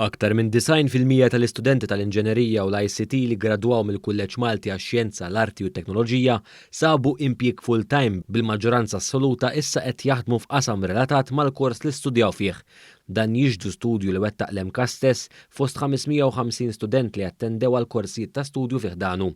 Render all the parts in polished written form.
Aktar minn 90% tal-istudenti tal-inġenerija u l-ICT li gradwaw mill-Kulleġġ Malti għax-Xjenza, l-Arti u t-Teknoloġija sabu impjieg full-time bil-maġġoranza assoluta issa qed jaħdmu f'qasam relatat mal-kors li studjaw fih. Dan jiġdu studju li wettaq l-MK stess fost 550 student li attendew għal korsijiet ta' studju fih danu.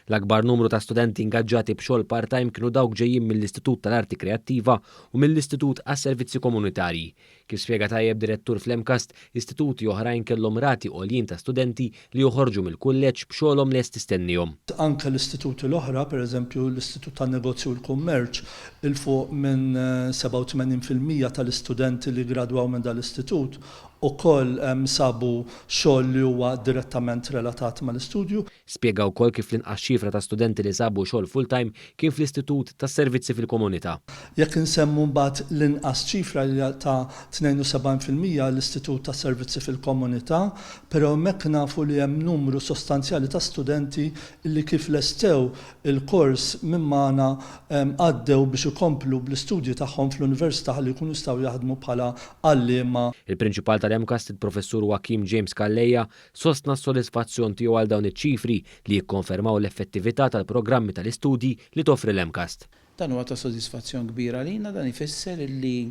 L-akbar numru ta' studenti ingaġġati b'xogħol part-time kienu dawk ġejjin mill-Istitut tal-Arti Kreattiva u mill-Istitut għas-Servizzi Komunitarji. Kif spjega tajjeb direttur fl-MKAST, istituti oħrajn kellhom rati għoljin ta' studenti li joħorġu mill-kulleġġ b'xogħolhom lest istennihom. Anke l-istituti l-oħra, pereżempju l-Istitut tan-Negozju u l-Kummerċ, il-fuq minn 87% tal-istudenti li gradwaw minn dal-istitut ukoll sabu xogħol li huwa direttament relatat mal-istudju. Spjega wkoll kif l-inqas ċifra ta' studenti li sabu xogħol full-time kien fl-Istitut tas-Servizzi fil-Komunità. Jekk insemmu mbagħad l-inqas ċifra ta' 72% l-Istitut tas-Servizzi fil-Komunità, però hemmhekk nafu li hemm numru sostanzjali ta' studenti li kif lestew il-kors minn magħna għaddew biex ikomplu bl-istudji tagħhom fl-Università li jkunu jistgħu jaħdmu bħala għalliema. Il-prinċipal tal-MKAST, il-professur Joachim James Kalleja, sostna s-sodisfazzjon tiegħu għal dawn iċ-ċifri li jikkonfermaw l-effettività tal-programmi tal-istudji li toffri l-MKAST. Dan huwa ta' sodisfazzjon kbira lina, dan ifisser li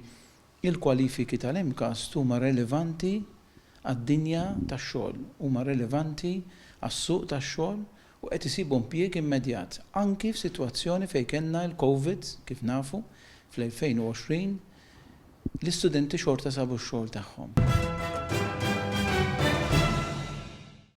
il-kwalifiki tal-MKAST huma relevanti għad-dinja tax-xogħol, huma relevanti għas-suq tax-xogħol u qed isibu impjieg immedjat. Anki f'sitwazzjoni fejn kellna l-COVID, kif nafu, fl-2020, l-istudenti xorta sabu x-xogħol tagħhom.